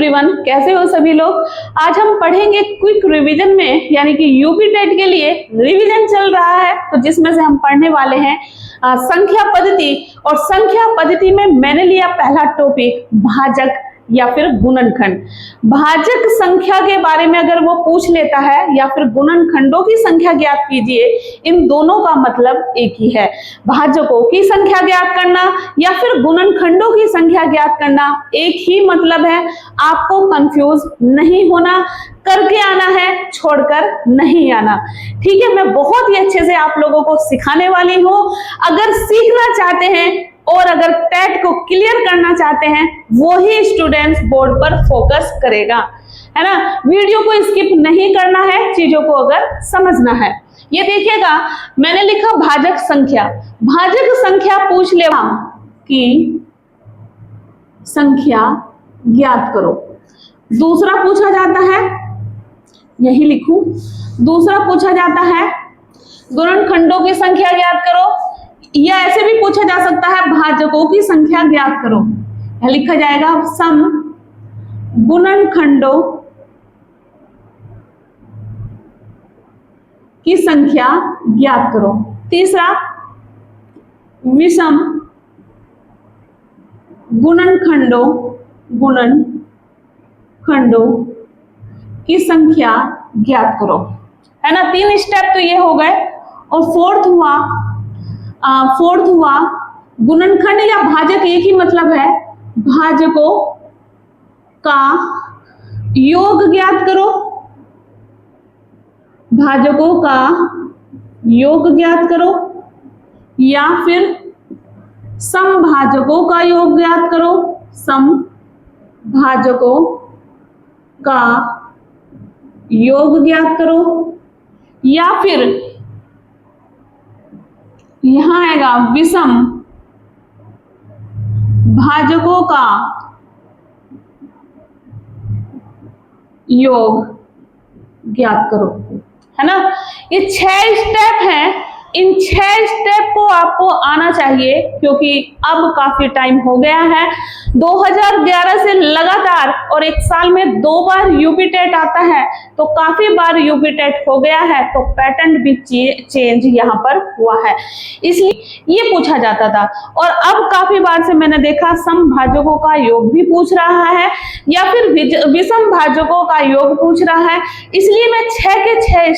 Everyone, कैसे हो सभी लोग। आज हम पढ़ेंगे क्विक रिवीजन में, यानी कि यूपी टेट के लिए रिवीजन चल रहा है, तो जिसमें से हम पढ़ने वाले हैं संख्या पद्धति। और संख्या पद्धति में मैंने लिया पहला टॉपिक भाजक या फिर गुणनखंड। भाजक संख्या के बारे में अगर वो पूछ लेता है या फिर गुणनखंडों की संख्या ज्ञात कीजिए, इन दोनों का मतलब एक ही है। भाजकों की संख्या ज्ञात करना या फिर गुणनखंडों की संख्या ज्ञात करना एक ही मतलब है। आपको कंफ्यूज नहीं होना, करके आना है, छोड़कर नहीं आना। ठीक है, मैं बहुत ही अच्छे से आप लोगों को सिखाने वाली हूँ। अगर सीखना चाहते हैं और अगर टेट को क्लियर करना चाहते हैं, वो ही स्टूडेंट्स बोर्ड पर फोकस करेगा, है ना। वीडियो को स्किप नहीं करना है, चीजों को अगर समझना है। ये देखिएगा, मैंने लिखा भाजक संख्या। भाजक संख्या पूछ ले कि संख्या ज्ञात करो। दूसरा पूछा जाता है, यही लिखूं, दूसरा पूछा जाता है गुणनखंडों की संख्या ज्ञात करो, या ऐसे भी पूछा जा सकता है भाजकों की संख्या ज्ञात करो। यह लिखा जाएगा सम गुणनखंडों की संख्या ज्ञात करो। तीसरा विषम गुणनखंडों की संख्या ज्ञात करो, है ना। 3 स्टेप तो ये हो गए। और फोर्थ हुआ गुणनखंड या भाजक, एक ही मतलब है, भाजकों का योग ज्ञात करो। भाजकों का योग ज्ञात करो या फिर समभाजकों का योग ज्ञात करो। समभाजकों का योग ज्ञात करो या फिर यहां आएगा विषम भाजकों का योग ज्ञात करो, है ना। ये 6 स्टेप हैं। इन 6 स्टेप को आपको आना चाहिए, क्योंकि अब काफी टाइम हो गया है। 2011 से लगातार और एक साल में 2 बार यूपी टेट आता है, तो काफी बार यूपी टेट हो गया है, तो पैटर्न भी चेंज यहाँ पर हुआ है, इसलिए ये पूछा जाता था। और अब काफी बार से मैंने देखा समभाजकों का योग भी पूछ रहा है या फिर विषम भाजकों का योग पूछ रहा है, इसलिए मैं 6 के 6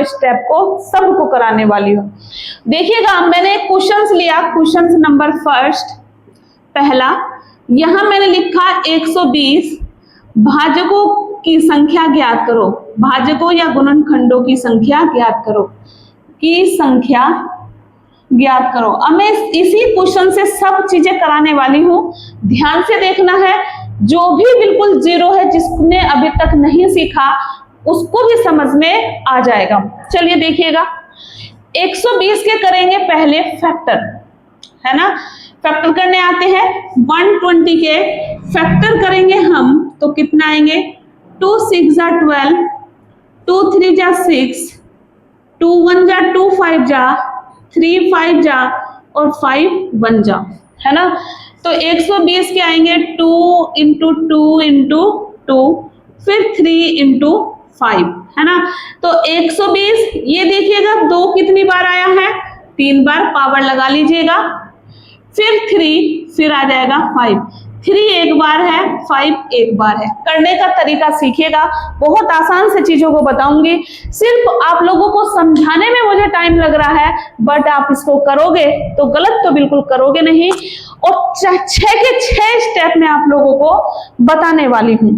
स्टेप को सबको कराने वाली हूँ। देखिएगा, मैंने क्वेश्चंस लिया। क्वेश्चंस नंबर फर्स्ट, पहला, यहां मैंने लिखा 120 भाजकों की संख्या ज्ञात करो। भाजकों या गुणनखंडों की संख्या ज्ञात करो, की संख्या ज्ञात करो। अब मैं इसी क्वेश्चन से सब चीजें कराने वाली हूं, ध्यान से देखना है। जो भी बिल्कुल जीरो है, जिसने अभी तक नहीं सीखा, उसको भी समझ में आ जाएगा। चलिए देखिएगा, 120 के करेंगे पहले फैक्टर, है ना। फैक्टर करने आते हैं। 120 के फैक्टर करेंगे हम, तो कितना आएंगे? 2 6 जा 12, 2 3 जा 6, 2 1 जा 2 5 जा 3 5 जा और 5 1 जा, है ना। तो 120 के आएंगे 2 × 2 × 2, फिर 3 × 5, है ना। तो 120, ये देखिएगा 2 कितनी बार आया है? 3 बार, पावर लगा लीजिएगा। फिर 3, फिर आ जाएगा 5। 3 एक बार है, 5 एक बार है। करने का तरीका सीखिएगा, बहुत आसान से चीजों को बताऊंगी। सिर्फ आप लोगों को समझाने में मुझे टाइम लग रहा है, बट आप इसको करोगे तो गलत तो बिल्कुल करोगे नहीं। और 6 के 6 स्टेप में आप लोगों को बताने वाली हूं।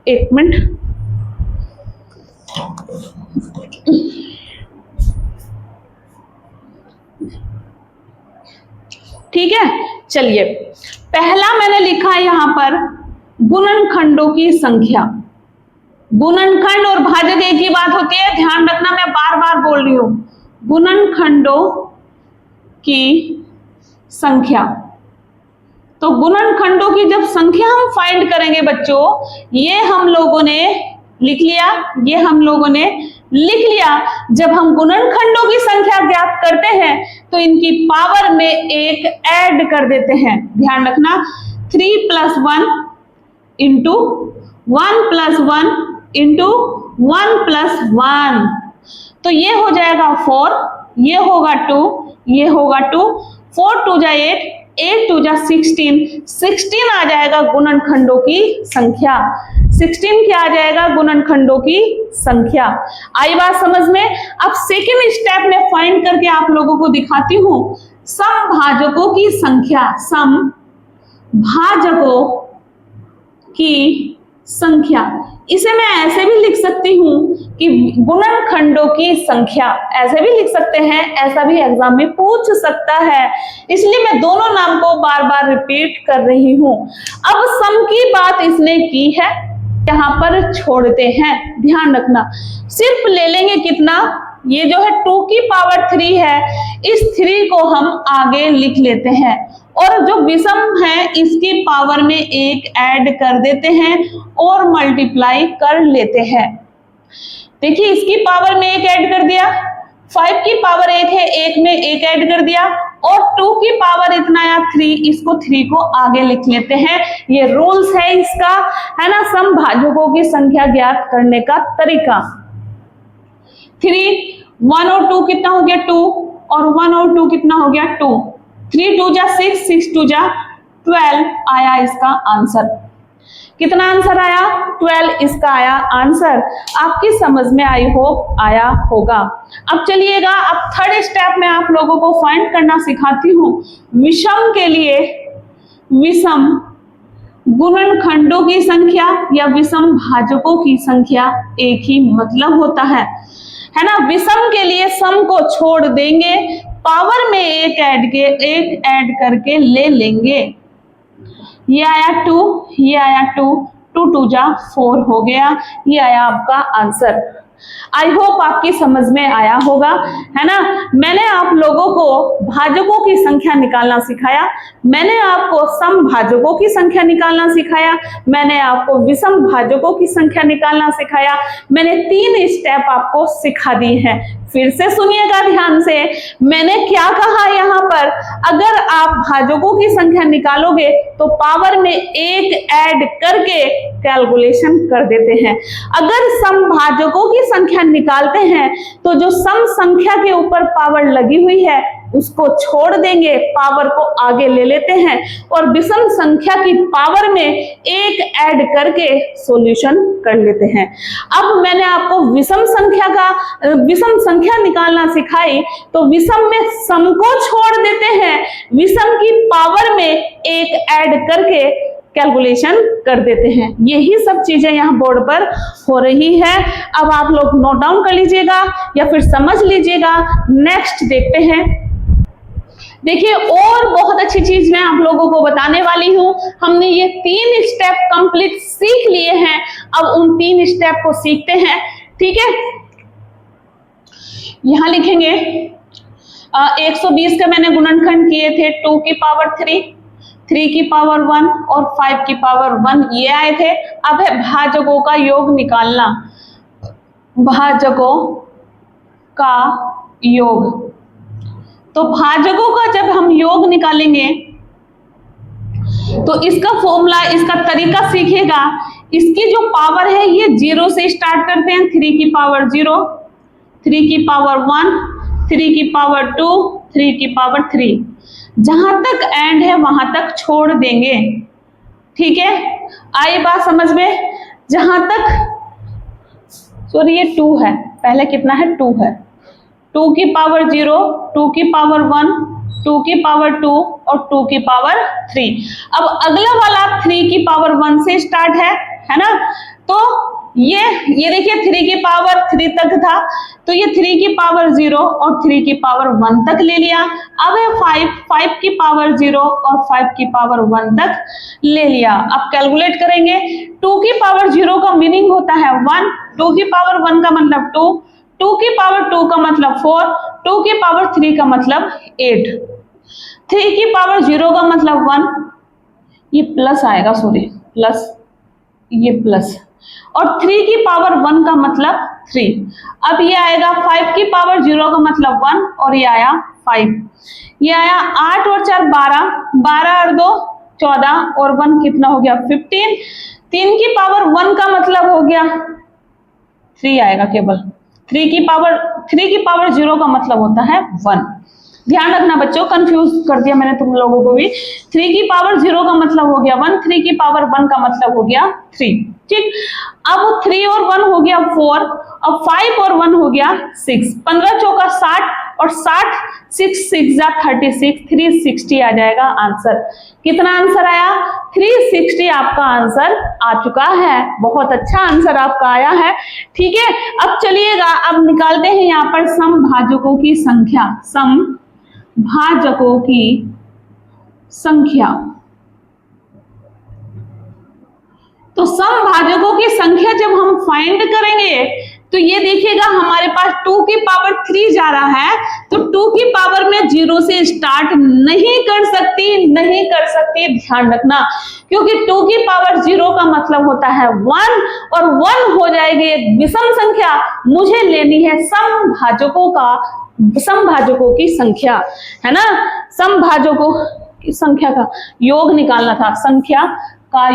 1 मिनट। ठीक है, चलिए, पहला मैंने लिखा है यहां पर गुणनखंडों की संख्या। गुणनखंड और भाजक एक ही बात होती है, ध्यान रखना, मैं बार बार बोल रही हूं। गुणनखंडों की संख्या, तो गुणनखंडों की जब संख्या हम फाइंड करेंगे बच्चों, ये हम लोगों ने लिख लिया, ये हम लोगों ने लिख लिया। जब हम गुणनखंडों की संख्या ज्ञात करते हैं तो इनकी पावर में एक ऐड कर देते हैं। ध्यान रखना, 3 + 1 इंटू 1+1 इंटू 1+1, तो ये हो जाएगा 4, ये होगा 2, ये होगा 2, 4 2 जा 8, 8 2 जा 16, 16 आ जाएगा गुणनखंडों की संख्या। 16 क्या आ जाएगा? गुणनखंडों की संख्या। आई बात समझ में? अब सेकेंड स्टेप में फाइंड करके आप लोगों को दिखाती हूं समभाजकों की संख्या। समभाजकों की संख्या, इसे मैं ऐसे भी लिख सकती हूं कि गुणनखंडों की संख्या, ऐसे भी लिख सकते हैं, ऐसा भी एग्जाम में पूछ सकता है, इसलिए मैं दोनों नाम को बार बार रिपीट कर रही हूं। अब सम की बात इसने की है, यहां पर छोड़ते हैं, ध्यान रखना। सिर्फ ले लेंगे कितना, ये जो है 2 की पावर 3 है, इस 3 को हम आगे लिख लेते हैं और जो विषम है इसकी पावर में 1 ऐड कर देते हैं और मल्टीप्लाई कर लेते हैं। देखिए इसकी पावर में 1 ऐड कर दिया, 5 की पावर 1 है, 1 में 1 ऐड कर दिया और 2 की पावर इतना आया 3, इसको 3 को आगे लिख लेते हैं। ये रूल्स है इसका, है ना, समभाजकों की संख्या ज्ञात करने का तरीका। 3 1 और 2 कितना हो गया? 2, और 1 और 2 कितना हो गया? 2, 3 2 जा 6, 6 2 जा 12 आया इसका आंसर। कितना आंसर आया? 12 इसका आया आंसर। आपकी समझ में आई होप आया होगा। अब चलिएगा, अब थर्ड स्टेप में आप लोगों को फाइंड करना सिखाती हूँ विषम के लिए विषम गुणनखंडों की संख्या या विषम भाजकों की संख्या एक ही मतलब होता है ना। विषम के लिए सम को छोड़ देंगे, पावर में 1 ऐड करके ले लेंगे। ये आया 2, ये आया 2, 2 2 जा 4 हो गया, ये आया आपका आंसर। आई होप आपकी समझ में आया होगा, है ना। मैंने आप लोगों को भाजकों की संख्या निकालना सिखाया, मैंने आपको समभाजकों की संख्या निकालना सिखाया, मैंने आपको विषम भाजकों की संख्या निकालना सिखाया। मैंने 3 स्टेप आपको सिखा दी है। फिर से सुनिएगा ध्यान से, मैंने क्या कहा यहाँ पर, अगर आप भाजकों की संख्या निकालोगे तो पावर में 1 ऐड करके कैलकुलेशन कर देते हैं। अगर समभाजकों की संख्या निकालते हैं तो जो सम संख्या के ऊपर पावर लगी हुई है उसको छोड़ देंगे, पावर को आगे ले लेते हैं और विषम संख्या की पावर में 1 ऐड करके सॉल्यूशन कर लेते हैं। अब मैंने आपको विषम संख्या निकालना सिखाई, तो विषम में सम को छोड़ देते हैं, विषम की पावर में 1 ऐड करके कैलकुलेशन कर देते हैं। यही सब चीजें यहाँ बोर्ड पर हो रही है। अब आप लोग नोट डाउन कर लीजिएगा या फिर समझ लीजिएगा। नेक्स्ट देखते हैं। देखिए और बहुत अच्छी चीज मैं आप लोगों को बताने वाली हूं। हमने ये 3 स्टेप कंप्लीट सीख लिए हैं, अब उन 3 स्टेप को सीखते हैं, ठीक है। यहां लिखेंगे 120 का मैंने गुणनखंड किए थे 2 की पावर 3, 3 की पावर 1 और 5 की पावर 1 ये आए थे। अब है भाजकों का योग निकालना, भाजकों का योग। तो भाजकों का जब हम योग निकालेंगे तो इसका फॉर्मूला, इसका तरीका सीखेगा। इसकी जो पावर है ये 0 से स्टार्ट करते हैं, 3 की पावर 0, 3 की पावर 1, 3 की पावर 2, 3 की पावर 3, जहां तक एंड है वहां तक छोड़ देंगे, ठीक है। आई बात समझ में? जहां तक, सॉरी ये 2 है, पहले कितना है? 2 है, 2 की पावर 0, 2 की पावर 1, 2 की पावर 2 और 2 की पावर 3। अब अगला वाला 3 की पावर 1 से स्टार्ट है ना। तो ये देखिए 3 की पावर 3 तक था, तो ये 3 की पावर 0 और 3 की पावर 1 तक ले लिया। अब है 5 की पावर 0 और 5 की पावर 1 तक ले लिया। अब कैलकुलेट करेंगे। 2 की पावर 0 का मीनिंग होता है 1, 2 की पावर 1 का मतलब 2, 2 की पावर 2 का मतलब 4, 2 की पावर 3 का मतलब 8, 3 की पावर 0 का मतलब 1, ये प्लस आएगा, सॉरी प्लस, ये प्लस, और 3 की पावर 1 का मतलब 3। अब ये आएगा 5 की पावर 0 का मतलब 1 और ये आया 5, ये आया 8 और 4 12, 12 और 2 14 और 1 कितना हो गया 15, 3 की पावर 1 का मतलब हो गया 3 आएगा केवल। 3 की पावर 0 का मतलब होता है 1। ध्यान रखना बच्चों, कंफ्यूज कर दिया मैंने तुम लोगों को भी। 3 की पावर 0 का मतलब हो गया 1, 3 की पावर 1 का मतलब हो गया 3। ठीक, अब 3 और 1 हो गया 4, अब 5 और 1 हो गया 6। 15 चौका 60 और 60 6 6 जा 36, 360 आ जाएगा आंसर। कितना आंसर आया? 360 आपका आंसर आ चुका है। बहुत अच्छा आंसर आपका आया है। ठीक है, अब चलिएगा, अब निकालते हैं यहाँ पर समभाजकों की संख्या। समभाजकों की संख्या। तो समभाजकों की संख्या जब हम फाइंड करेंगे तो ये देखिएगा हमारे पास 2 की पावर 3 जा रहा है, तो 2 की पावर में 0 से स्टार्ट नहीं कर सकती। ध्यान रखना, क्योंकि 2 की पावर 0 का मतलब होता है 1 और 1 हो जाएगी एक विषम संख्या। मुझे लेनी है समभाजकों की संख्या, है ना। समभाजकों की संख्या का योग निकालना था, संख्या का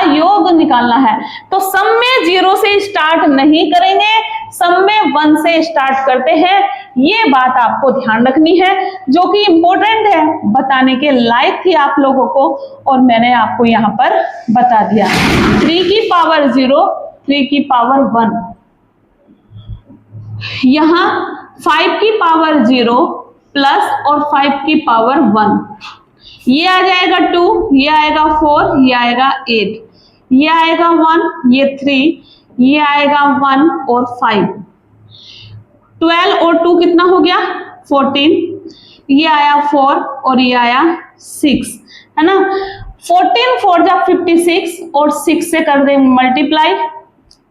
योग निकालना है। तो सम में 0 से स्टार्ट नहीं करेंगे, सम में 1 से स्टार्ट करते हैं। ये बात आपको ध्यान रखनी है, जो कि इंपॉर्टेंट है, बताने के लायक थी आप लोगों को, और मैंने आपको यहाँ पर बता दिया। 3 की पावर 0, 3 की पावर 1, यहाँ 5 की पावर 0 प्लस और 5 की पावर 1, ये आ जाएगा 2, ये आएगा 4, ये आएगा 8, ये आएगा 1, ये 3, ये आएगा 1 और 5। 12 और 2 कितना हो गया? 14, ये आया 4 और ये आया 6, है ना। 14 4 जा 56 और 6 से कर दें मल्टीप्लाई,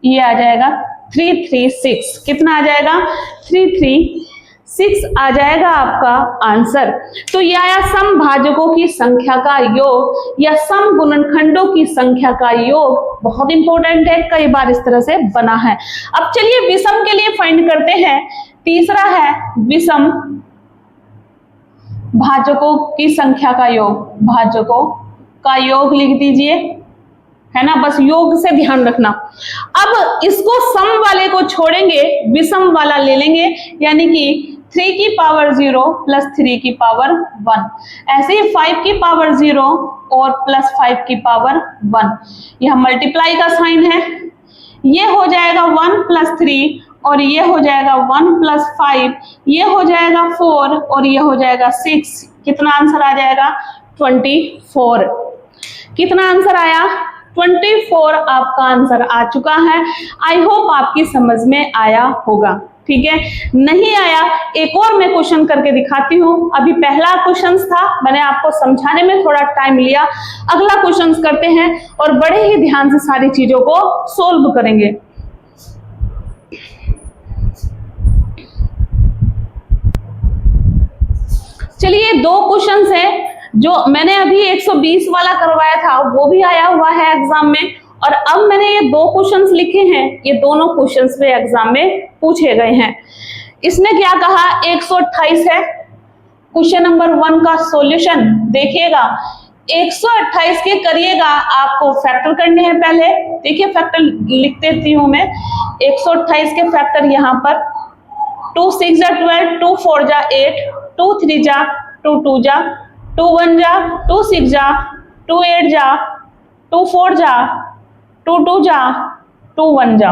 ये आ जाएगा 336। कितना आ जाएगा? 336 आ जाएगा आपका आंसर। तो यह आया समभाजकों की संख्या का योग या सम गुणनखंडों की संख्या का योग। बहुत इंपॉर्टेंट है, कई बार इस तरह से बना है। अब चलिए विषम के लिए फाइंड करते हैं। तीसरा है विषम भाजकों की संख्या का योग। भाजकों का योग लिख दीजिए, है ना, बस योग से ध्यान रखना। अब इसको सम वाले को छोड़ेंगे, विषम वाला ले लेंगे, यानी कि 3 की पावर 0 प्लस 3 की पावर 1, ऐसे ही 5 की पावर 0 और प्लस 5 की पावर 1, यह मल्टीप्लाई का साइन है। ये हो जाएगा 1 प्लस 3 और ये हो जाएगा 1 प्लस 5, ये हो जाएगा 4 और ये हो जाएगा 6। कितना आंसर आ जाएगा? 24। कितना आंसर आया? 24 आपका आंसर आ चुका है। आई होप आपकी समझ में आया होगा। ठीक है, नहीं आया एक और मैं क्वेश्चन करके दिखाती हूँ। अभी पहला क्वेश्चन था, मैंने आपको समझाने में थोड़ा टाइम लिया। अगला क्वेश्चन करते हैं और बड़े ही ध्यान से सारी चीजों को सोल्व करेंगे। चलिए, 2 क्वेश्चन है जो मैंने अभी 120 वाला करवाया था, वो भी आया हुआ है एग्जाम में, और अब मैंने ये 2 क्वेश्चंस लिखे हैं, ये दोनों क्वेश्चंस भी एग्जाम में पूछे गए हैं। इसने क्या कहा? 128 है। क्वेश्चन नंबर 1 का सॉल्यूशन देखिएगा। 128 के करिएगा, आपको फैक्टर करने हैं। पहले देखिए, फैक्टर लिख देती हूं मैं। 128 के फैक्टर यहाँ पर 2 6 जा 12, 2 4 जा 8, 2 3 जा 2 2 जा 2 1 जा 2 6 जा 2 8 जा 2 4 जा 2 2 जा 2 1 जा।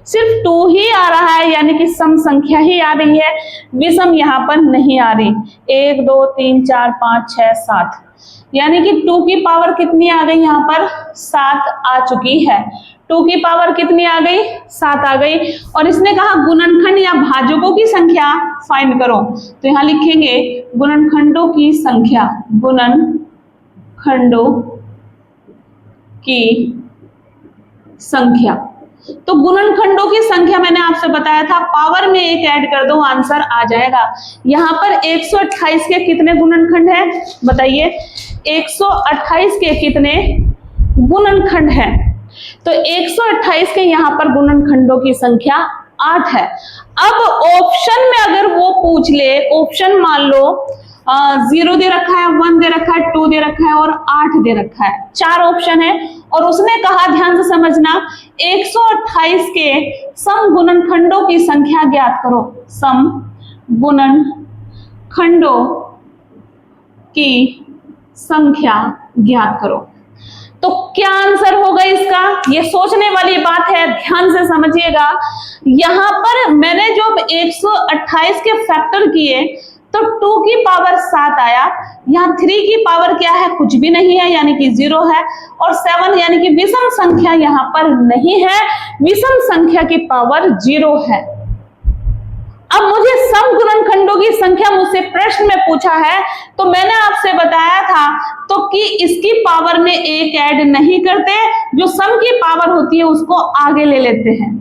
सिर्फ 2 ही आ रहा है, यानी कि सम संख्या ही आ रही है, विषम यहाँ पर नहीं आ रही। 1 2 3 4 5 6 7, यानी कि 2 की पावर कितनी आ गई? यहाँ पर 7 आ चुकी है। 2 की पावर कितनी आ गई? 7 आ गई। और इसने कहा गुणनखंड या भाजकों की संख्या फाइंड करो, तो यहाँ लिखेंगे गुणनखंडों की संख्या। गुणनखंडों की संख्या, तो गुणनखंडों की संख्या मैंने आपसे बताया था, पावर में 1 ऐड कर दो, आंसर आ जाएगा। यहाँ पर 128 के कितने गुणनखंड है बताइए? 128 के कितने गुणनखंड है? तो 128 के यहाँ पर गुणनखंडों की संख्या 8 है। अब ऑप्शन में अगर वो पूछ ले, ऑप्शन मान लो 0 दे रखा है, 1 दे रखा है, 2 दे रखा है और 8 दे रखा है। 4 ऑप्शन है और उसने कहा, ध्यान से समझना, 128 के सम गुणनखंडों की संख्या ज्ञात करो। सम गुणनखंडों की संख्या ज्ञात करो। तो क्या आंसर होगा इसका? ये सोचने वाली बात है, ध्यान से समझिएगा। यहां पर मैंने जो 128 के फैक्टर किए तो 2 की पावर 7 आया। यहाँ 3 की पावर क्या है? कुछ भी नहीं है, यानी कि 0 है। और 7 यानी कि विषम संख्या यहाँ पर नहीं है, विषम संख्या की पावर 0 है। अब मुझे सम गुणनखंडों की संख्या मुझसे प्रश्न में पूछा है, तो मैंने आपसे बताया था तो कि इसकी पावर में 1 ऐड नहीं करते, जो सम की पावर होती है उसको आगे ले लेते हैं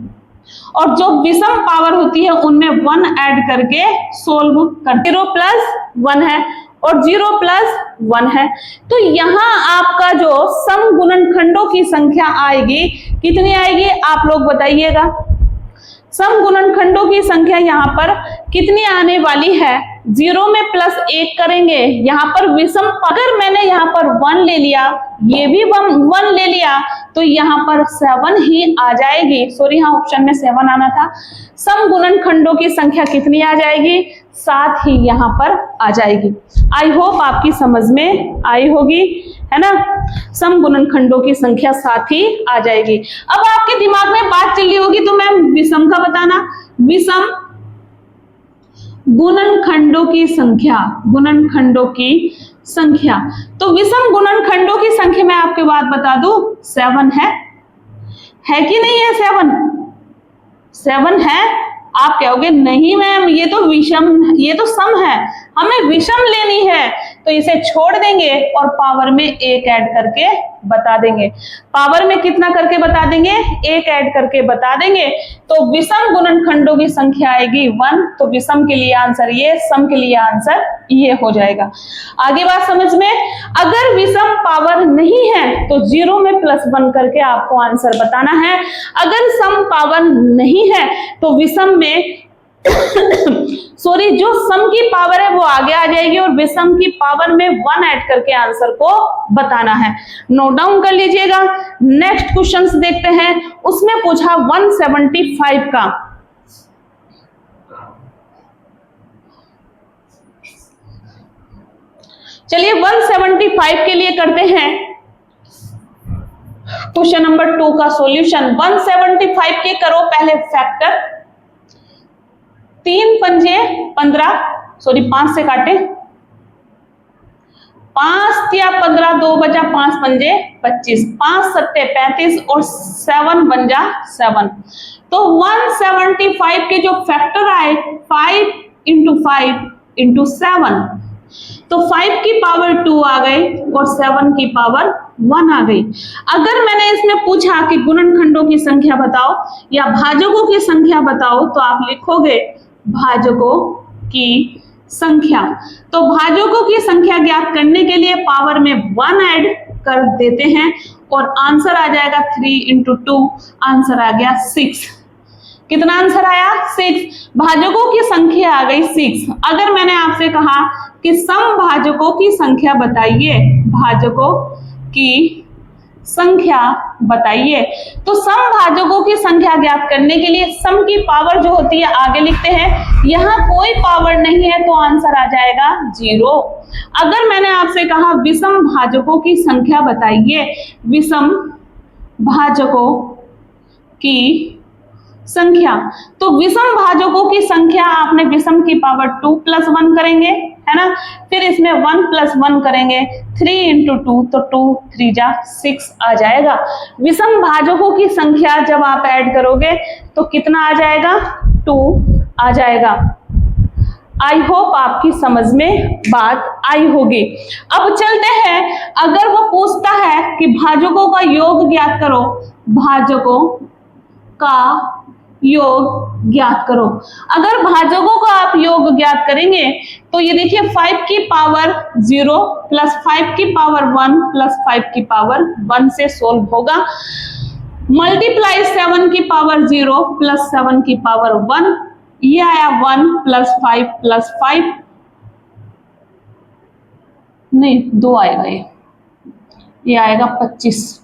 और जो विषम पावर होती है उनमें 1 ऐड करके सोल्व करते। 0 प्लस 1 है और 0 प्लस 1 है। तो यहां आपका जो सम गुणनखंडों की संख्या आएगी, कितनी आएगी आप लोग बताइएगा। सम गुणनखंडों की संख्या यहाँ पर कितनी आने वाली है? 0 में प्लस 1 करेंगे, यहाँ पर विषम, अगर मैंने यहाँ पर 1 ले लिया, ये भी 1 ले लिया, तो यहाँ पर 7 ही आ जाएगी। सॉरी, यहाँ ऑप्शन में 7 आना था। सम गुणनखंडों की संख्या कितनी आ जाएगी? 7 ही यहाँ पर आ जाएगी। आई होप आपकी समझ में आई होगी, है ना। सम गुणनखंडों की संख्या 7 ही आ जाएगी। अब आपके दिमाग में बात चली होगी, तो मैम विषम का बताना। विषम गुणनखंडों की संख्या, गुणनखंडों की संख्या, तो विषम गुणनखंडों की संख्या मैं आपके बात बता दूं, 7 है कि नहीं है? 7 है। आप कहोगे नहीं मैम, ये तो विषम, ये तो सम है, हमें विषम लेनी है, तो इसे छोड़ देंगे और पावर में 1 ऐड करके बता देंगे। पावर में कितना करके बता देंगे? 1 ऐड करके बता देंगे, तो विषम गुणनखंडों की संख्या आएगी 1। तो विषम के लिए आंसर ये, सम के लिए आंसर ये हो जाएगा। आगे बात समझ में। अगर विषम पावर नहीं है तो 0 में प्लस 1 करके आपको आंसर बताना है। अगर सम पावर नहीं है तो विषम में सॉरी, जो सम की पावर है वो आगे आ जाएगी और विषम की पावर में 1 ऐड करके आंसर को बताना है। नोट डाउन कर लीजिएगा। नेक्स्ट क्वेश्चंस देखते हैं। उसमें पूछा 175 का। चलिए 175 के लिए करते हैं क्वेश्चन नंबर 2 का सॉल्यूशन। 175 के करो पहले फैक्टर। 3 पंजे 15, सॉरी 5 से काटे, 5 या 15, 2 बजा 5 पंजे 25, 5 सत्ते 35 और 7 बन जा 7। तो 175 के जो फैक्टर आए 5 इंटू 5 इंटू 7, तो 5 की पावर 2 आ गई और 7 की पावर 1 आ गई। अगर मैंने इसमें पूछा कि गुणनखंडों की संख्या बताओ या भाजकों की संख्या बताओ, तो आप लिखोगे भाजकों की संख्या। तो भाजकों की संख्या ज्ञात करने के लिए पावर में 1 ऐड कर देते हैं और आंसर आ जाएगा 3 इंटू 2, आंसर आ गया 6। कितना आंसर आया? 6। भाजकों की संख्या आ गई 6। अगर मैंने आपसे कहा कि सम भाजकों की संख्या बताइए, भाजकों की संख्या बताइए, तो सम भाजकों की संख्या ज्ञात करने के लिए सम की पावर जो होती है आगे लिखते हैं। यहाँ कोई पावर नहीं है तो आंसर आ जाएगा 0। अगर मैंने आपसे कहा विषम भाजकों की संख्या बताइए, विषम भाजकों की संख्या, तो विषम भाजकों की संख्या आपने विषम की पावर 2 प्लस 1 करेंगे, है ना। फिर इसमें 1 प्लस 1 करेंगे, 3 इंटू 2, तो 2 3 जा 6 आ जाएगा। विषम भाजकों की संख्या जब आप ऐड करोगे तो कितना आ जाएगा? 2 आ जाएगा। आई होप आपकी समझ में बात आई होगी। अब चलते हैं, अगर वो पूछता है कि भाजकों का योग ज्ञात करो, भाजकों का योग ज्ञात करो। अगर भाजकों का आप योग ज्ञात करेंगे तो ये देखिए 5 की पावर 0 प्लस 5 की पावर 1 प्लस 5 की पावर 1 से सोल्व होगा। मल्टीप्लाई 7 की पावर 0 प्लस 7 की पावर 1, ये आया 1 प्लस 5 प्लस 5, नहीं 2 आएगा, ये आएगा 25।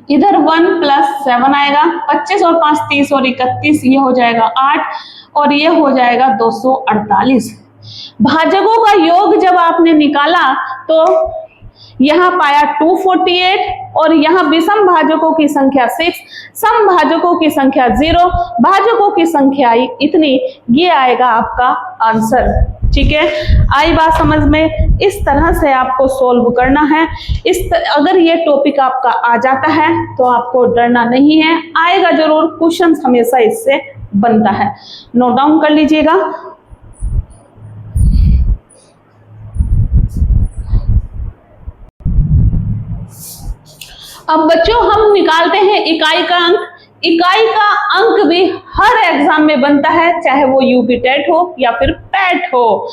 इधर 1 + 7 आएगा, 25 और 5 30 और 31, ये हो जाएगा 8 और ये हो जाएगा 248। भाजकों का योग जब आपने निकाला तो यहाँ पाया 248 और यहाँ विषम भाजकों की संख्या 6, सम भाजकों की संख्या 0, भाजकों की संख्या इतनी, ये आएगा आपका आंसर। ठीक है, आई बात समझ में? इस तरह से आपको सोल्व करना है। अगर ये टॉपिक आपका आ जाता है तो आपको डरना नहीं है, आएगा जरूर, क्वेश्चन हमेशा इससे बनता है। नोट डाउन कर लीजिएगा। अब बच्चों हम निकालते हैं इकाई का अंक। इकाई का अंक भी हर एग्जाम में बनता है, चाहे वो यूपी टेट हो या फिर पैट हो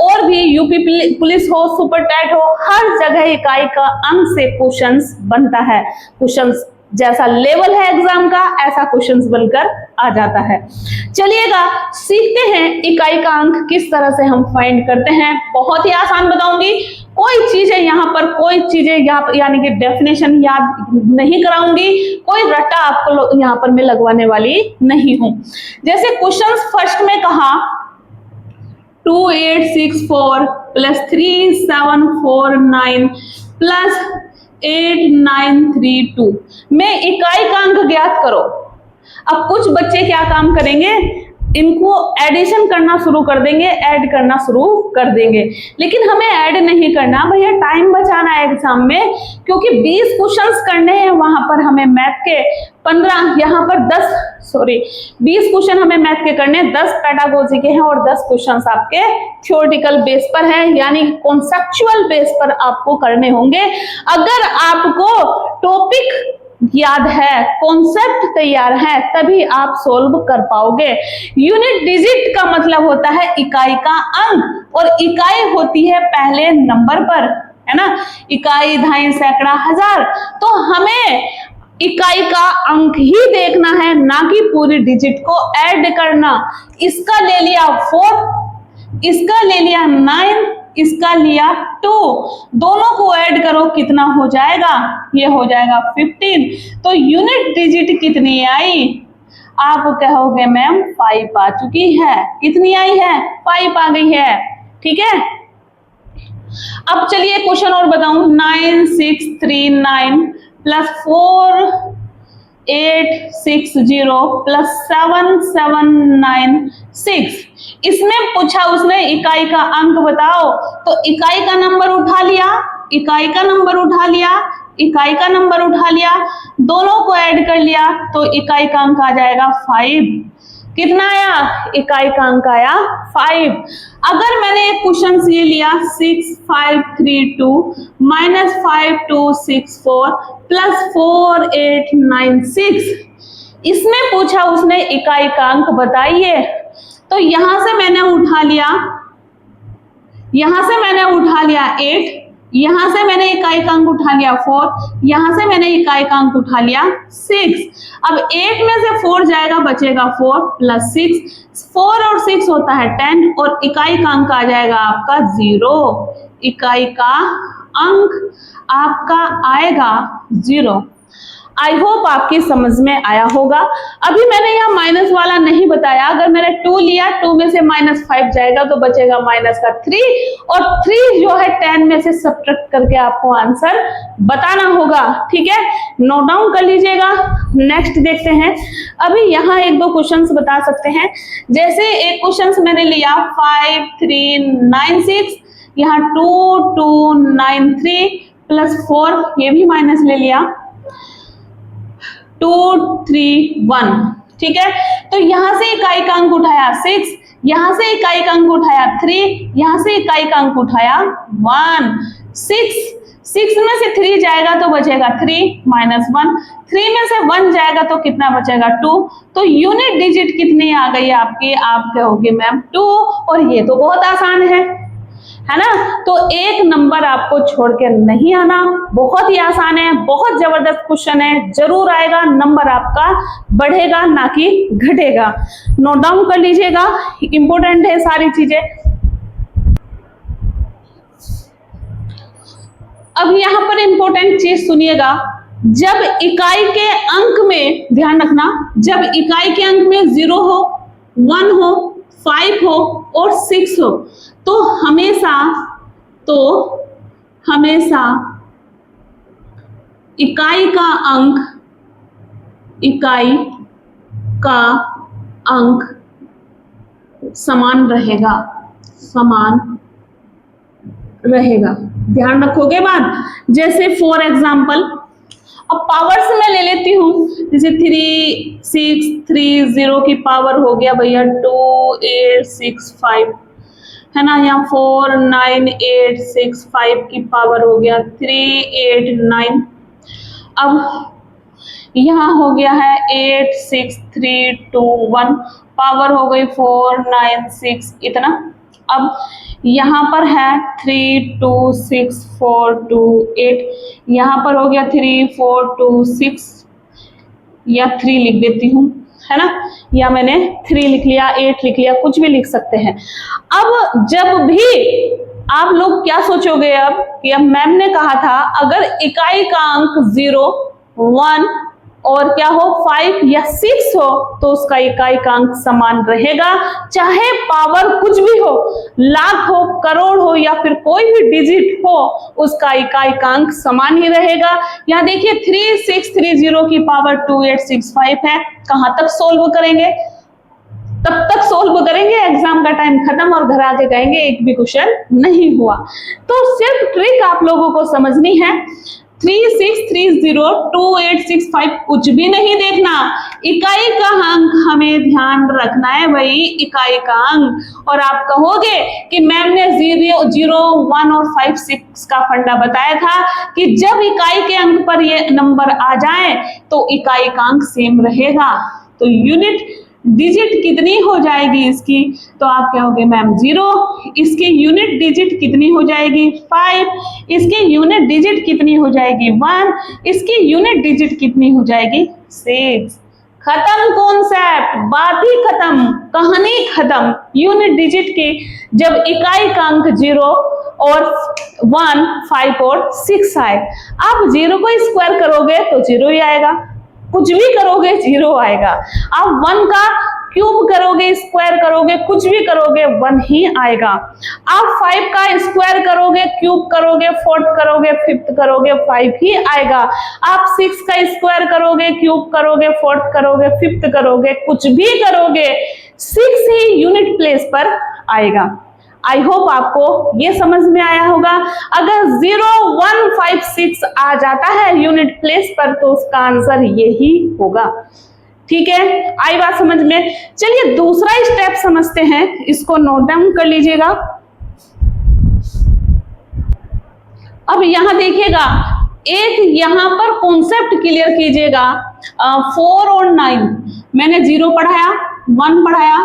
और भी यूपी पुलिस हो, सुपर टेट हो, हर जगह इकाई का अंक से क्वेश्चंस बनता है। क्वेश्चंस जैसा लेवल है एग्जाम का, ऐसा क्वेश्चंस बनकर आ जाता है। चलिएगा सीखते हैं इकाई का अंक किस तरह से हम फाइंड करते हैं। बहुत ही आसान बताऊंगी, कोई चीजें यहाँ पर, कोई चीजें यानी कि डेफिनेशन याद नहीं कराऊंगी, कोई रट्टा आपको यहाँ पर मैं लगवाने वाली नहीं हूं। जैसे क्वेश्चंस फर्स्ट में कहा 2864 + 3749 + 8932 में इकाई का अंक ज्ञात करो। अब कुछ बच्चे क्या काम करेंगे, इनको एडिशन करना शुरू कर देंगे, ऐड करना शुरू कर देंगे, लेकिन हमें ऐड नहीं करना भैया, टाइम बचाना है एग्जाम में, क्योंकि 20 क्वेश्चंस करने हैं, वहां पर हमें मैथ के 15, यहाँ पर 20 क्वेश्चन हमें मैथ के करने, 10 पेडागोजी के हैं और 10 क्वेश्चंस आपके थ्योरेटिकल बेस पर है, यानी कॉन्सेप्चुअल बेस पर आपको करने होंगे। अगर आपको टॉपिक याद है, कॉन्सेप्ट तैयार है, तभी आप सोल्व कर पाओगे। यूनिट डिजिट का मतलब होता है इकाई का अंक, और इकाई होती है पहले नंबर पर, है ना, इकाई, दहाई, सैकड़ा, हजार। तो हमें इकाई का अंक ही देखना है, ना कि पूरी डिजिट को ऐड करना। इसका ले लिया 4, इसका ले लिया 9, इसका लिया 2, दोनों को ऐड करो, कितना हो जाएगा, ये हो जाएगा 15। तो यूनिट डिजिट कितनी आई, आप कहोगे मैम 5 आ चुकी है। कितनी आई है, 5 आ गई है। ठीक है, अब चलिए क्वेश्चन और बताऊं, 9639 + 4860 + 7796, इसमें पूछा उसने इकाई का अंक बताओ, तो इकाई का नंबर उठा लिया, इकाई का नंबर उठा लिया, इकाई का नंबर उठा लिया, दोनों को ऐड कर लिया, तो इकाई का अंक आ जाएगा 5। कितना आया, इकाई का अंक आया 5। अगर मैंने एक क्वेश्चन ये लिया 6532 - 5264 + 4896, इसमें पूछा उसने इकाई का अंक बताइए, तो यहां से मैंने उठा लिया, यहां से मैंने उठा लिया 8, यहां से मैंने इकाई का अंक उठा लिया 4, यहां से मैंने इकाई का अंक उठा लिया 6। अब 8 में से 4 जाएगा, बचेगा 4 + 6, 4 और 6 होता है 10, और इकाई का अंक आ जाएगा आपका 0। इकाई का अंक आपका आएगा 0। आई होप आपकी समझ में आया होगा। अभी मैंने यहाँ माइनस वाला नहीं बताया, अगर मैंने 2 लिया, 2 में से -5 जाएगा तो बचेगा -3, और 3 जो है 10 में से सब्ट्रैक्ट करके आपको आंसर बताना होगा। ठीक है, नोट डाउन कर लीजिएगा। नेक्स्ट देखते हैं, अभी यहाँ 1-2 क्वेश्चंस बता सकते हैं। जैसे एक क्वेश्चन मैंने लिया 5396, यहाँ 2293 + 4, ये भी माइनस ले लिया, 231। ठीक है, तो यहां से इकाई का अंक उठाया 6, यहां से इकाई का अंक उठाया 3, यहां से इकाई का अंक उठाया 1। 6 में से 3 जाएगा तो बचेगा 3 - 1, 3 में से 1 जाएगा तो कितना बचेगा 2। तो यूनिट डिजिट कितनी आ गई आपकी, आप कहोगे मैम 2, और ये तो बहुत आसान है ना। तो एक नंबर आपको छोड़ के नहीं आना, बहुत ही आसान है, बहुत जबरदस्त क्वेश्चन है, जरूर आएगा, नंबर आपका बढ़ेगा ना कि घटेगा। नोट डाउन कर लीजिएगा, इंपॉर्टेंट है सारी चीजें। अब यहाँ पर इंपॉर्टेंट चीज सुनिएगा, जब इकाई के अंक में, ध्यान रखना, जब इकाई के अंक में 0 हो, 1 हो, 5 हो और 6 हो, तो हमेशा इकाई का अंक समान रहेगा। ध्यान रखोगे बात। जैसे फॉर एग्जाम्पल, अब पावर्स में ले लेती हूँ, जैसे 3 6 3 0 की पावर हो गया भैया 2 8 6 5, है ना। यहाँ 4 9 8 6 5 की पावर हो गया 3 8 9। अब यहाँ हो गया है 8 6 3 2 1, पावर हो गई 4 9 6 इतना। अब यहाँ पर है 3 2 6 4 2 8, यहाँ पर हो गया 3 4 2 6 या 3 लिख देती हूँ, है ना, या मैंने 3 लिख लिया, 8 लिख लिया, कुछ भी लिख सकते हैं। अब जब भी आप लोग क्या सोचोगे अब कि अब मैम ने कहा था अगर इकाई का अंक 0 1 और क्या हो 5 या 6 हो तो उसका इकाई का अंक समान रहेगा, चाहे पावर कुछ भी हो, लाख हो, करोड़ हो या फिर कोई भी डिजिट हो, उसका इकाई का अंक समान ही रहेगा। यहाँ देखिए 3630 की पावर 2865 है। कहां तक सोल्व करेंगे? तब तक सोल्व करेंगे एग्जाम का टाइम खत्म और घर आके कहेंगे एक भी क्वेश्चन नहीं हुआ। तो सिर्फ ट्रिक आप लोगों को समझनी है। 3630 2865 कुछ भी नहीं देखना, इकाई का अंक हमें ध्यान रखना है भाई, इकाई का अंक। और आप कहोगे कि मैम ने 0 1 और 5 6 का फंडा बताया था कि जब इकाई के अंक पर ये नंबर आ जाए तो इकाई का अंक सेम रहेगा। तो यूनिट डिजिट कितनी हो जाएगी इसकी? तो आप कहोगे मैम 0, इसकी यूनिट डिजिट कितनी हो जाएगी 5, इसकी यूनिट डिजिट कितनी हो जाएगी 1, इसकी यूनिट डिजिट कितनी हो जाएगी 6। खत्म कॉन्सेप्ट, बात ही खत्म, कहानी खत्म। यूनिट डिजिट की जब इकाई का अंक 0 और 1 5 और 6 आए, आप 0 को स्क्वायर करोगे तो 0 ही आएगा, कुछ भी करोगे 0 आएगा। आप 1 का क्यूब करोगे, स्क्वायर करोगे, कुछ भी करोगे 1 ही आएगा। आप 5 का स्क्वायर करोगे, क्यूब करोगे, फोर्थ करोगे, फिफ्थ करोगे 5 ही आएगा। आप 6 का स्क्वायर करोगे, क्यूब करोगे, फोर्थ करोगे, फिफ्थ करोगे, कुछ भी करोगे 6 ही यूनिट प्लेस पर आएगा। आई होप आपको ये समझ में आया होगा। अगर 0 1 5 6 आ जाता है यूनिट प्लेस पर तो उसका आंसर यही होगा। ठीक है, आई बात समझ में। चलिए दूसरा स्टेप समझते हैं, इसको नोट डाउन कर लीजिएगा। अब यहां देखिएगा, एक यहां पर कॉन्सेप्ट क्लियर कीजिएगा। 4 और 9 मैंने 0 पढ़ाया, 1 पढ़ाया,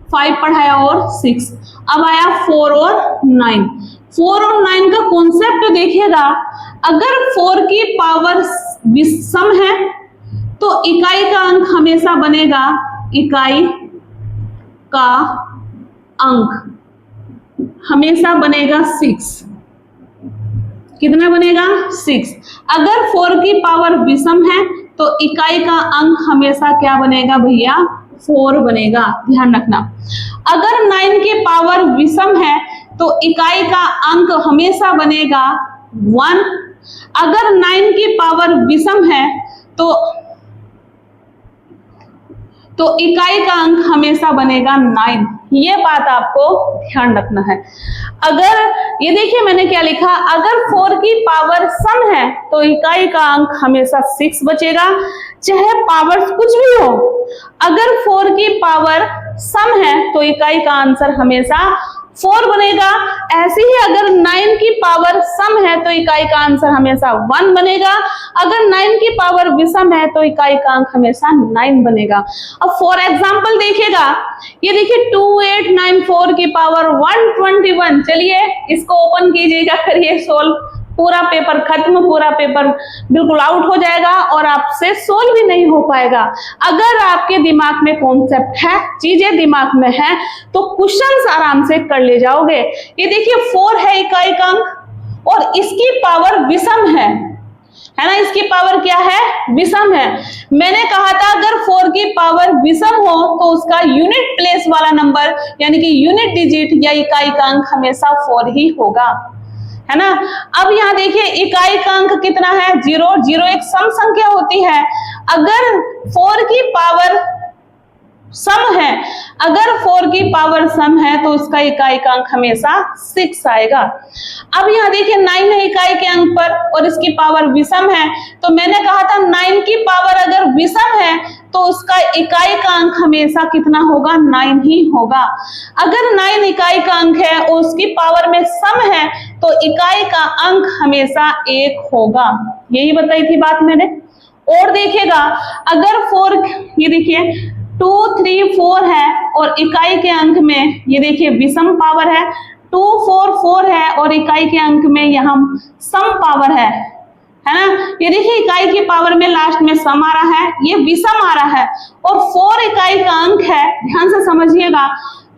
5 पढ़ाया और 6। अब आया 4 और 9। 4 और 9 का कॉन्सेप्ट देखिएगा, अगर 4 की पावर विषम है तो इकाई का अंक हमेशा बनेगा, इकाई का अंक हमेशा बनेगा 6। कितना बनेगा 6। अगर 4 की पावर विषम है तो इकाई का अंक हमेशा क्या बनेगा भैया 4 बनेगा, ध्यान रखना। अगर 9 की पावर विषम है तो इकाई का अंक हमेशा बनेगा 1। अगर 9 की पावर विषम है तो इकाई का अंक हमेशा बनेगा 9। ये बात आपको ध्यान रखना है। अगर ये देखिए मैंने क्या लिखा, अगर 4 की पावर सम है तो इकाई का अंक हमेशा 6 बचेगा, चाहे पावर कुछ भी हो। अगर 4 की पावर सम है तो इकाई का आंसर हमेशा 4 बनेगा। ऐसे ही अगर 9 की पावर सम है तो इकाई का आंसर हमेशा 1 बनेगा। अगर 9 की पावर विषम है तो इकाई का अंक हमेशा 9 बनेगा। अब फॉर एग्जांपल देखिएगा, ये देखिए 2894 की पावर 121। चलिए इसको ओपन कीजिएगा, करिए सोल्व। पूरा पेपर खत्म, पूरा पेपर बिल्कुल आउट हो जाएगा और आपसे सोल्व भी नहीं हो पाएगा। अगर आपके दिमाग में कॉन्सेप्ट है, चीजें दिमाग में है तो क्वेश्चंस आराम से कर ले जाओगे। ये देखिए 4 है इकाई का अंक और इसकी पावर विषम है ना, इसकी पावर क्या है, विषम है। मैंने कहा था अगर 4 की पावर विषम हो तो उसका यूनिट प्लेस वाला नंबर यानी कि यूनिट डिजिट या इकाई का अंक हमेशा 4 ही होगा, है ना। अब यहाँ देखिए इकाई का अंक कितना है, 0। 0 एक सम संख्या होती है। अगर 4 की पावर सम है, अगर 4 की पावर सम है तो उसका इकाई का अंक हमेशा 6 आएगा। अब यहाँ देखिए 9 है इकाई के अंक पर और इसकी पावर विषम है, तो मैंने कहा था 9 की पावर अगर विषम है तो उसका इकाई का अंक हमेशा कितना होगा, 9 ही होगा। अगर 9 इकाई का अंक है और उसकी पावर में सम है तो इकाई का अंक हमेशा 1 होगा। यही बताई थी बात मैंने। और देखिएगा अगर 4, ये देखिए 2, 3, 4 है और इकाई के अंक में ये देखिए विषम पावर है, 2, 4, 4 है और इकाई के अंक में यहाँ सम पावर है ना। ये देखिए इकाई की पावर में लास्ट में सम आ रहा है, ये विषम आ रहा है और 4 इकाई का अंक है। ध्यान से समझिएगा,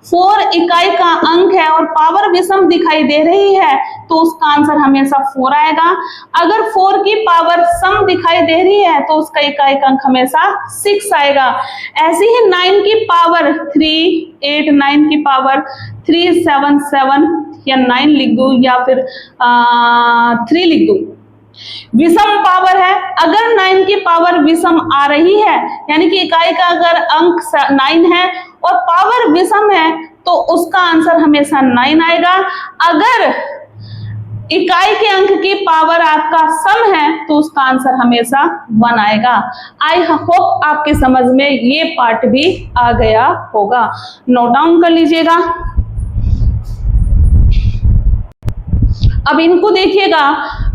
4 इकाई का अंक है और पावर विषम दिखाई दे रही है तो उसका आंसर हमेशा 4 आएगा। अगर 4 की पावर सम दिखाई दे रही है तो उसका इकाई का अंक हमेशा 6 आएगा। ऐसे ही 9 की पावर 3, 8, 9 की पावर 3, 7, 7 या 9 लिख दो या फिर 3 लिख दो। विषम पावर है, अगर 9 की पावर विषम आ रही है यानी कि इकाई का अगर अंक 9 है और पावर विषम है तो उसका आंसर हमेशा 9 आएगा। अगर इकाई के अंक की पावर आपका सम है तो उसका आंसर हमेशा 1 आएगा। आई होप आपके समझ में ये पार्ट भी आ गया होगा। नोट डाउन कर लीजिएगा। अब इनको देखिएगा,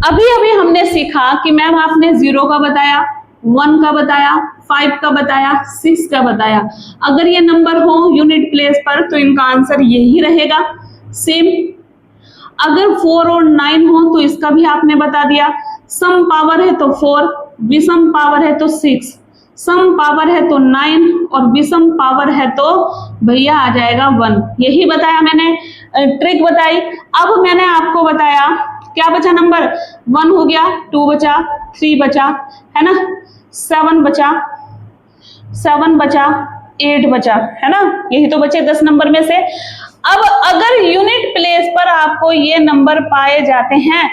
अभी अभी हमने सीखा कि मैम आपने 0 का बताया, 1 का बताया, 5 का बताया, 6 का बताया। अगर ये नंबर हो यूनिट प्लेस पर तो इनका आंसर यही रहेगा सेम। अगर 4 और 9 हो तो इसका भी आपने बता दिया। सम पावर है तो 4, विषम पावर है तो 6, सम पावर है तो 9 और विषम पावर है तो भैया आ जाएगा 1। यही बताया मैंने, ट्रिक बताई। अब मैंने आपको बताया क्या बचा, नंबर 1 हो गया, 2 बचा, 3 बचा, है ना, 7 बचा, 7 बचा, 8 बचा, है ना। यही तो बचे 10 नंबर में से। अब अगर यूनिट प्लेस पर आपको ये नंबर पाए जाते हैं,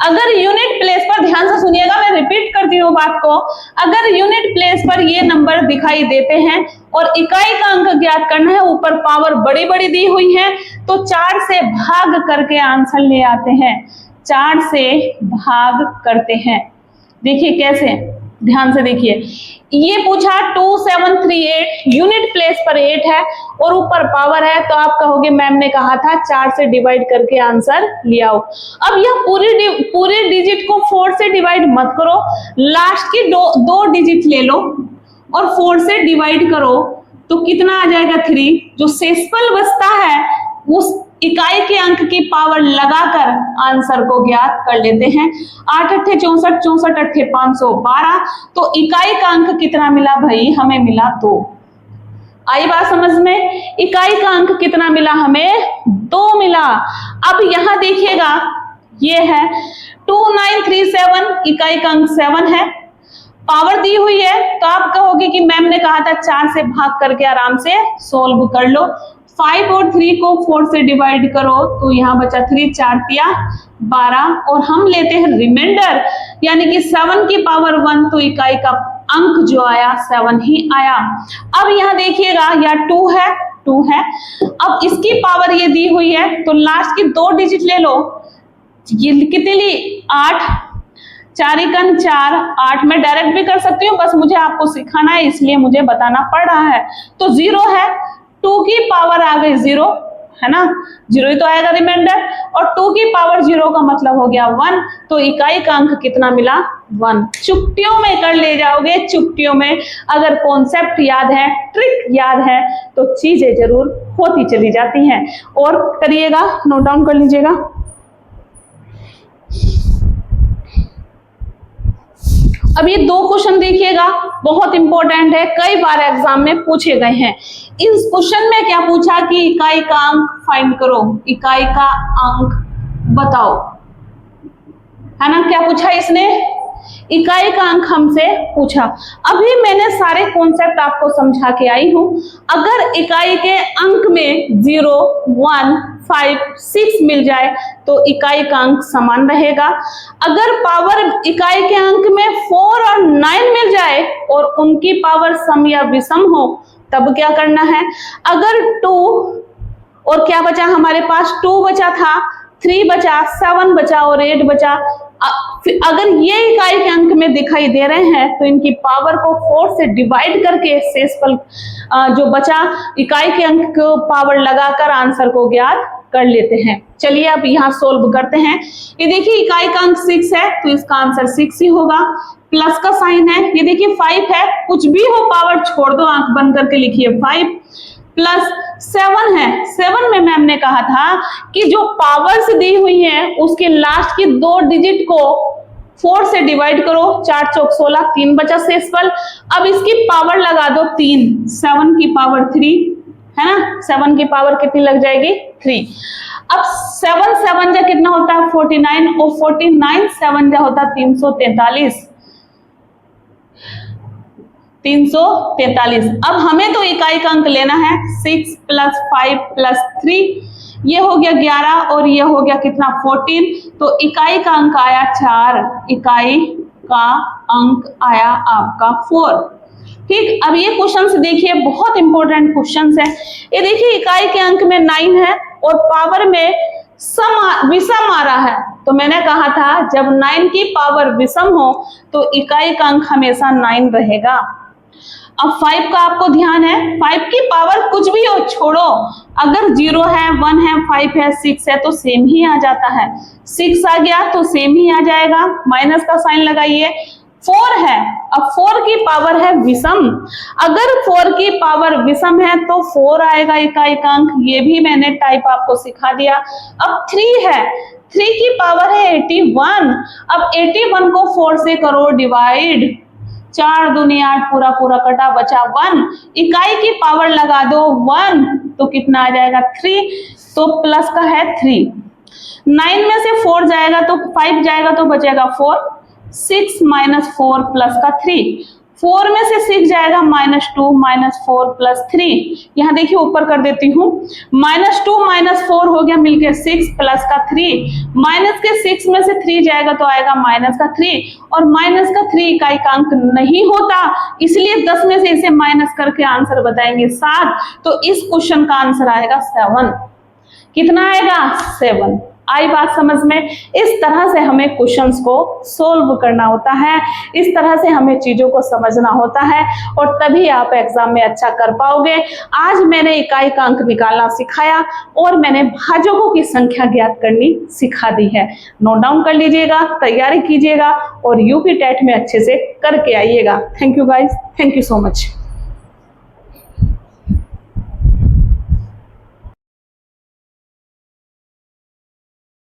अगर यूनिट प्लेस पर, ध्यान से सुनिएगा, मैं रिपीट करती हूँ बात को, अगर यूनिट प्लेस पर ये नंबर दिखाई देते हैं और इकाई का अंक ज्ञात करना है, ऊपर पावर बड़ी बड़ी दी हुई है तो 4 से भाग करके आंसर ले आते हैं। 4 से भाग करते हैं। देखिए कैसे, ध्यान से देखिए। ये पूछा 2, 7, 3, 8, यूनिट प्लेस पर 8 है और ऊपर पावर है तो आप कहोगे मैम ने कहा था 4 से डिवाइड करके आंसर ले आओ। अब यह पूरे डिजिट को 4 से डिवाइड मत करो, लास्ट की दो डिजिट ले लो और 4 से डिवाइड करो तो कितना आ जाएगा 3। जो शेषफल बचता है उस इकाई के अंक की पावर लगाकर आंसर को ज्ञात कर लेते हैं। 8 अट्ठे 64, 64 अट्ठे 512, तो इकाई का अंक कितना मिला भाई, हमें मिला 2। आई बात समझ में, इकाई का अंक कितना मिला, हमें 2 मिला। अब यहां देखिएगा ये है 2937, इकाई का अंक 7 है, पावर दी हुई है तो आप कहोगे कि मैम ने कहा था 4 से भाग करके आराम से सोल्व कर लो। 5 और 3 को 4 से डिवाइड करो तो यहाँ बचा 3, 4 तिया 12 और हम लेते हैं रिमाइंडर यानी कि 7 की पावर 1 तो इकाई का अंक जो आया 7 ही आया। अब यहाँ देखिएगा या 2 है। अब इसकी पावर ये दी हुई है तो लास्ट की 2 डिजिट ले लो। ये कितनी ली, 8, 4 एकन 4, 8 में डायरेक्ट भी कर सकती हूँ, बस मुझे आपको सिखाना है इसलिए मुझे बताना पड़ रहा है। तो 0 है, 2 की पावर आ गई 0, है ना, 0 ही तो आएगा रिमाइंडर, और 2 की पावर 0 का मतलब हो गया 1, तो इकाई का अंक कितना मिला, 1। चुटकियों में कर ले जाओगे, चुटकियों में अगर कॉन्सेप्ट याद है, ट्रिक याद है तो चीजें जरूर होती चली जाती हैं। और करिएगा, नोट डाउन कर लीजिएगा। अब ये 2 क्वेश्चन देखिएगा, बहुत इंपॉर्टेंट है, कई बार एग्जाम में पूछे गए हैं। इस क्वेश्चन में क्या पूछा कि इकाई का अंक फाइंड करो, इकाई का अंक बताओ। है ना। क्या पूछा इसने, इकाई का अंक हमसे पूछा। अभी मैंने सारे कॉन्सेप्ट आपको समझा के आई हूं। अगर इकाई के अंक में 0, 1, 5, 6 मिल जाए तो इकाई का अंक समान रहेगा। अगर पावर इकाई के अंक में 4 और 9 मिल जाए और उनकी पावर सम या विषम हो तब क्या करना है। अगर 2 और क्या बचा हमारे पास, 2 बचा था, 3 बचा, 7 बचा और 8 बचा। अगर ये इकाई के अंक में दिखाई दे रहे हैं तो इनकी पावर को 4 से डिवाइड करके शेषफल जो बचा इकाई के अंक को पावर लगाकर आंसर को ज्ञात कर लेते हैं। चलिए अब यहाँ सोल्व करते हैं। ये देखिए इकाई का अंक 6 है तो इसका आंसर 6 ही होगा। प्लस का साइन है, ये देखिए 5 है, कुछ भी हो पावर छोड़ दो, आंख बंद करके लिखिए 5 प्लस 7 है। 7 में मैम ने कहा था कि जो पावर्स दी हुई है उसके लास्ट की 2 डिजिट को 4 से डिवाइड करो, 4 चौक 16, 3 बचा शेषफल। अब इसकी पावर लगा दो 3, 7 की पावर 3 है ना, 7 की पावर कितनी लग जाएगी 3। अब 7 7 जा कितना होता है 49 और 49 7 जा होता है 343। 343। अब हमें तो इकाई का अंक लेना है 6 प्लस 5 प्लस 3, ये हो गया 11 और ये हो गया कितना 14। तो इकाई का अंक आया 4, इकाई का अंक आया आपका 4। ठीक, अब ये क्वेश्चन देखिए, बहुत इंपॉर्टेंट क्वेश्चन है। ये देखिए इकाई के अंक में 9 है और पावर में विषम आ रहा है। तो मैंने कहा था जब 9 की पावर विषम हो तो इकाई का अंक हमेशा 9 रहेगा। अब 5 का आपको ध्यान है, 5 की पावर कुछ भी हो छोड़ो, अगर 0 है, 1 है, 5 है, 6 है तो सेम ही आ जाता है। 6 आ गया तो सेम ही आ जाएगा, माइनस का साइन लगाइए। 4 है, अब 4 की पावर है विषम, अगर 4 की पावर विषम है तो 4 आएगा इकाई का अंक, ये भी मैंने टाइप आपको सिखा दिया। अब 3 है, 3 की पावर है 81, अब 81 को 4 से करो डिवाइड, 4 दूनी 8, पूरा पूरा कटा बचा 1, इकाई की पावर लगा दो 1 तो कितना आ जाएगा 3, तो प्लस का है 3। 9 में से 4 जाएगा तो 5 जाएगा तो बचेगा 4, 6 माइनस 4 प्लस का 3, 4 में से 6 जाएगा -2 -4 प्लस 3। यहाँ देखिए ऊपर कर देती हूँ, -2 -4 हो गया मिलके 6 प्लस का 3, माइनस के 6 में से 3 जाएगा तो आएगा माइनस का 3, और माइनस का 3 इकाई का अंक नहीं होता, इसलिए 10 में से इसे माइनस करके आंसर बताएंगे 7। तो इस क्वेश्चन का आंसर आएगा 7। कितना आएगा 7। आई बात समझ में। इस तरह से हमें क्वेश्चंस को सोल्व करना होता है, इस तरह से हमें चीजों को समझना होता है और तभी आप एग्जाम में अच्छा कर पाओगे। आज मैंने इकाई का अंक निकालना सिखाया और मैंने भाजकों की संख्या ज्ञात करनी सिखा दी है। नोट डाउन कर लीजिएगा, तैयारी कीजिएगा और यूपी टेट में अच्छे से करके आइएगा। Thank you guys, thank you so much.